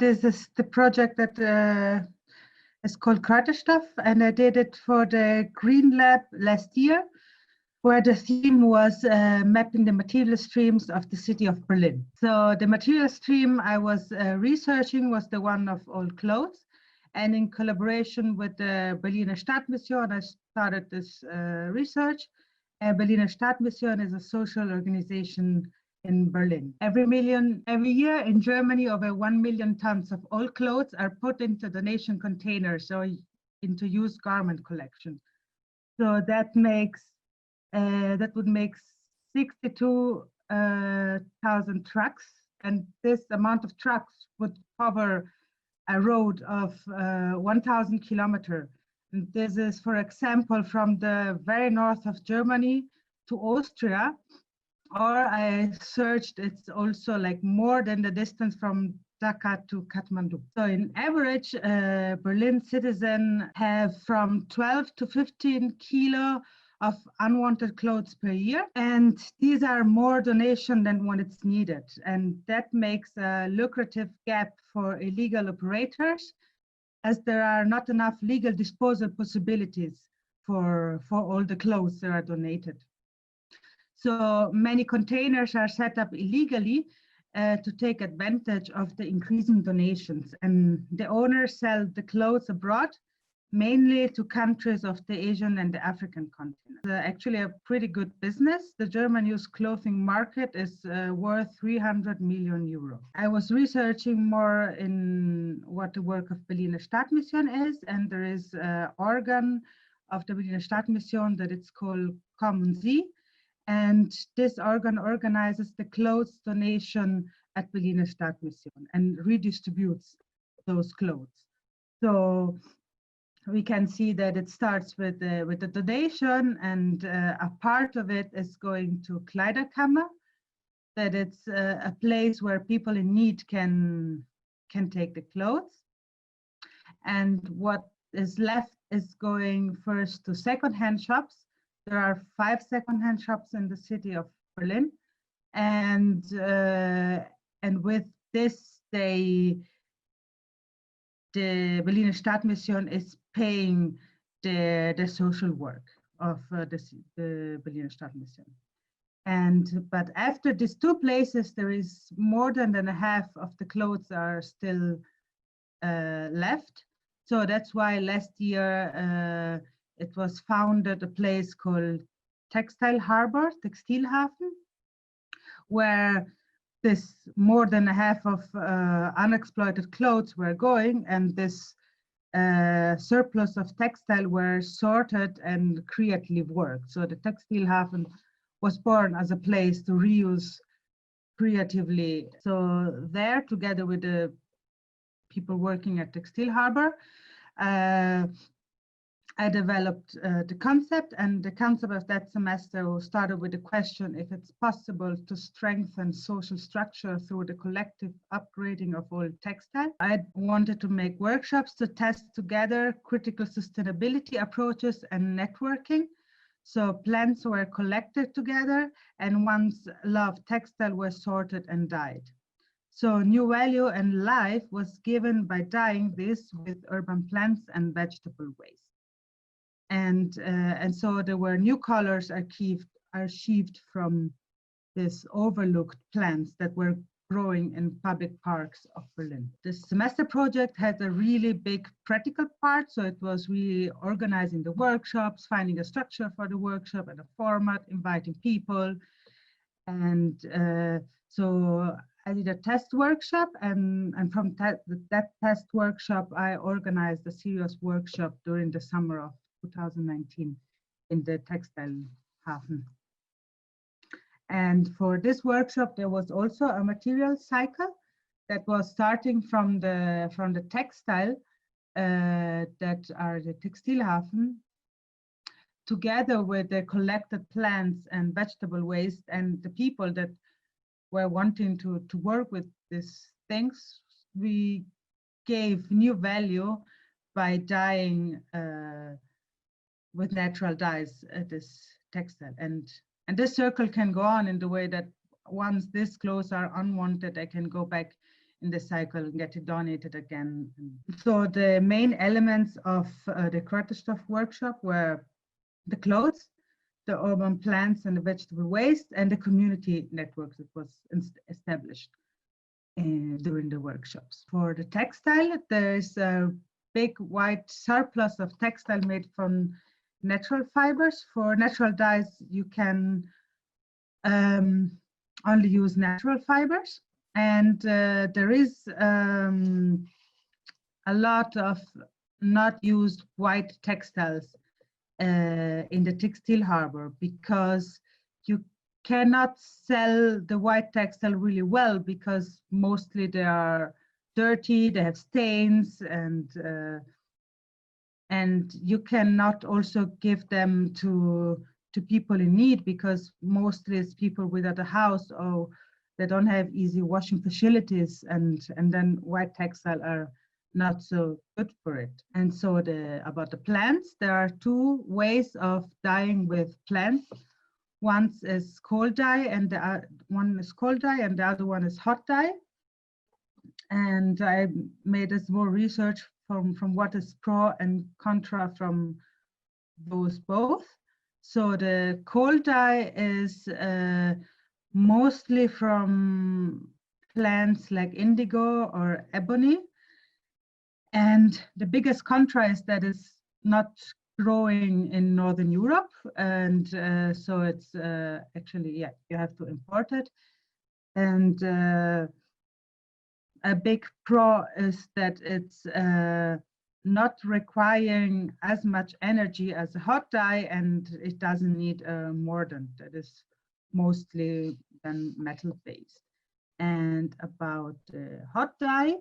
this is the project that is called Kraterstuff, and I did it for the Green Lab last year, where the theme was mapping the material streams of the city of Berlin. So the material stream I was researching was the one of old clothes, and in collaboration with the Berliner Stadtmission, I started this research. Berliner Stadtmission is a social organization in Berlin. Every year in Germany, over 1 million tons of old clothes are put into donation containers, so into used garment collection. So that would make 62,000 trucks, and this amount of trucks would cover a road of 1,000 kilometers. And this is, for example, from the very north of Germany to Austria, or I searched, it's also like more than the distance from Dhaka to Kathmandu. So in average, Berlin citizens have from 12 to 15 kilo of unwanted clothes per year. And these are more donation than what it's needed. And that makes a lucrative gap for illegal operators, as there are not enough legal disposal possibilities for all the clothes that are donated. So many containers are set up illegally to take advantage of the increasing donations, and the owners sell the clothes abroad, mainly to countries of the Asian and the African continent. Actually a pretty good business. The German used clothing market is worth 300 million euro. I was researching more in what the work of Berliner Stadtmission is, and there is an organ of the Berliner Stadtmission that it's called Common See. And this organ organizes the clothes donation at Berliner Stadtmission and redistributes those clothes. So we can see that it starts with the donation, and a part of it is going to Kleiderkammer, that it's a place where people in need can take the clothes. And what is left is going first to secondhand shops. There are 5 secondhand shops in the city of Berlin, and with this, the Berliner Stadtmission is paying the social work of the Berliner Stadtmission. But after these 2 places, there is more than half of the clothes are still left. So that's why last year it was founded a place called Textile Harbor, Textilhafen, where this more than half of unexploited clothes were going, and this surplus of textile were sorted and creatively worked. So the Textilhafen was born as a place to reuse creatively. So there, together with the people working at Textile Harbor, I developed the concept, and the concept of that semester started with the question if it's possible to strengthen social structure through the collective upgrading of old textile. I wanted to make workshops to test together critical sustainability approaches and networking. So plants were collected together, and once loved textile were sorted and dyed. So new value and life was given by dyeing this with urban plants and vegetable waste. And so there were new colors achieved from this overlooked plants that were growing in public parks of Berlin. This semester project had a really big practical part, so it was really organizing the workshops, finding a structure for the workshop and a format, inviting people. And so I did a test workshop, and from that test workshop, I organized a serious workshop during the summer of 2019 in the Textile Hafen. And for this workshop, there was also a material cycle that was starting from the textile that are the Textilhafen, together with the collected plants and vegetable waste, and the people that were wanting to work with these things. We gave new value by dyeing with natural dyes this textile, and this circle can go on in the way that once these clothes are unwanted, they can go back in the cycle and get it donated again. So the main elements of the Kraterstuff workshop were the clothes, the urban plants and the vegetable waste, and the community network that was established during the workshops. For the textile, there's a big white surplus of textile made from natural fibers. For natural dyes, you can only use natural fibers. And there is a lot of not used white textiles in the textile harbor, because you cannot sell the white textile really well, because mostly they are dirty, they have stains, and you cannot also give them to people in need, because mostly it's people without a house or they don't have easy washing facilities, and then white textile are not so good for it. And so about the plants, there are two ways of dyeing with plants. One is cold dye, and the other one is hot dye. And I made a small research from what is pro and contra from those both. So the cold dye is mostly from plants like indigo or ebony. And the biggest contra is that it's not growing in Northern Europe. And so it's actually, yeah, you have to import it. And a big pro is that it's not requiring as much energy as a hot dye, and it doesn't need a mordant that is mostly then metal based. And about hot dye,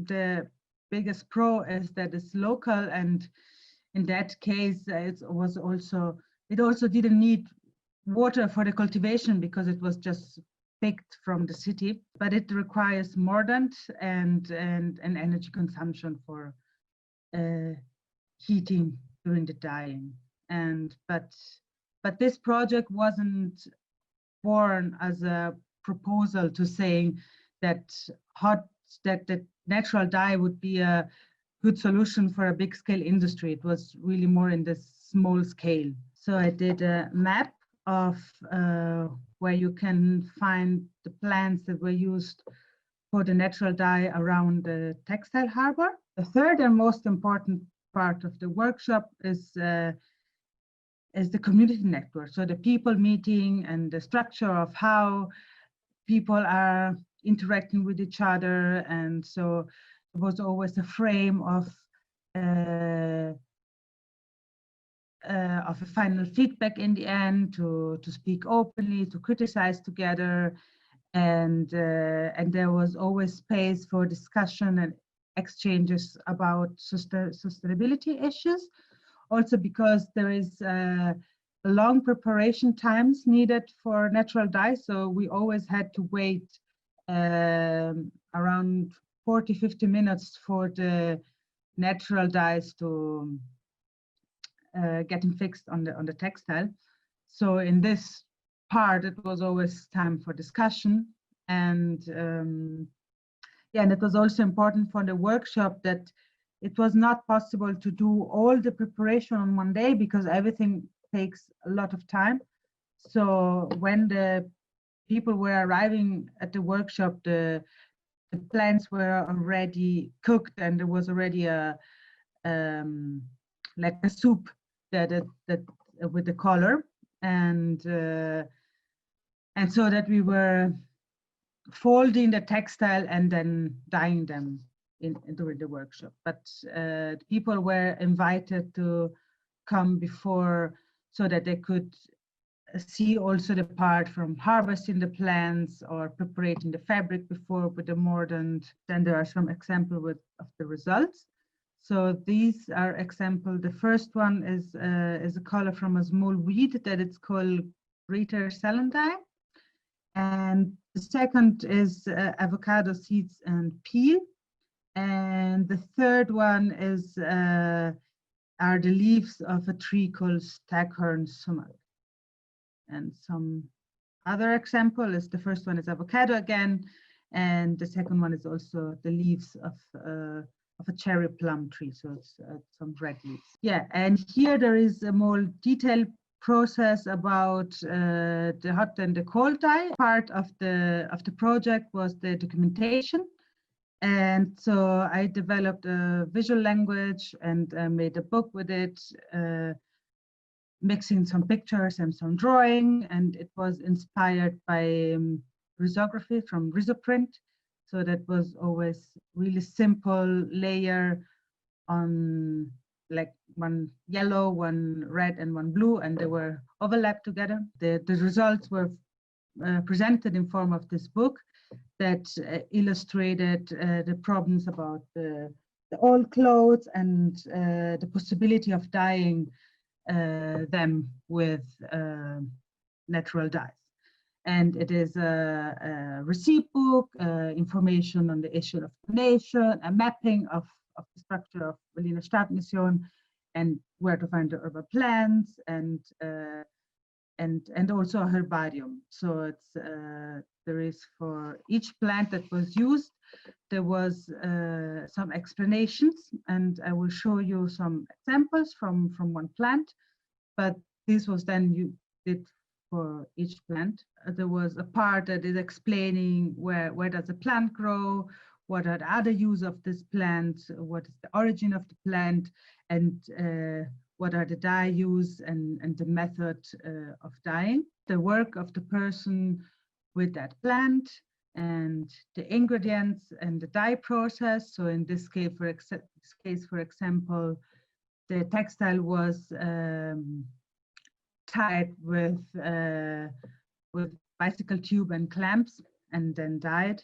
the biggest pro is that it's local, and in that case it also didn't need water for the cultivation, because it was just picked from the city, but it requires mordant and energy consumption for heating during the dyeing. And but this project wasn't born as a proposal to saying that that natural dye would be a good solution for a big scale industry. It was really more in this small scale. So I did a map of where you can find the plants that were used for the natural dye around the textile harbor. The third and most important part of the workshop is the community network. So the people meeting and the structure of how people are interacting with each other. And so it was always a frame of a final feedback in the end, to speak openly, to criticize together, and there was always space for discussion and exchanges about sustainability issues. Also because there is long preparation times needed for natural dye, so we always had to wait around 40-50 minutes for the natural dyes to getting fixed on the textile. So in this part, it was always time for discussion, and yeah, and it was also important for the workshop that it was not possible to do all the preparation on one day, because everything takes a lot of time. So when the people were arriving at the workshop, the plants were already cooked, and there was already a like a soup that with the color, and so that we were folding the textile and then dyeing them during the workshop. But people were invited to come before, so that they could see also the part from harvesting the plants or preparing the fabric before with the mordant. Then there are some examples of the results. So these are example. The first one is a color from a small weed that it's called Greater Celandine. And the second is avocado seeds and peel. And the third one is are the leaves of a tree called Staghorn sumac, and some other example is, the first one is avocado again, and the second one is also the leaves of a cherry plum tree, so it's some red leaves. Yeah, and here there is a more detailed process about the hot and the cold dye. Part of the project was the documentation, and so I developed a visual language and made a book with it, mixing some pictures and some drawing, and it was inspired by risography from risoprint. So that was always really simple layer on, like, one yellow, one red, and one blue, and they were overlapped together. The results were presented in form of this book that illustrated the problems about the old clothes and the possibility of dyeing them with natural dyes. And it is a receipt book, information on the issue of donation, a mapping of the structure of Berliner Stadtmission, and where to find the herbal plants, and also a herbarium. So it's there is, for each plant that was used, there was some explanations, and I will show you some examples from one plant. But this was then you did for each plant. There was a part that is explaining where does the plant grow, what are the other use of this plant, what is the origin of the plant, and what are the dye use and the method of dyeing, the work of the person with that plant, and the ingredients and the dye process. So in this case, for example, the textile was tied with bicycle tube and clamps, and then dyed.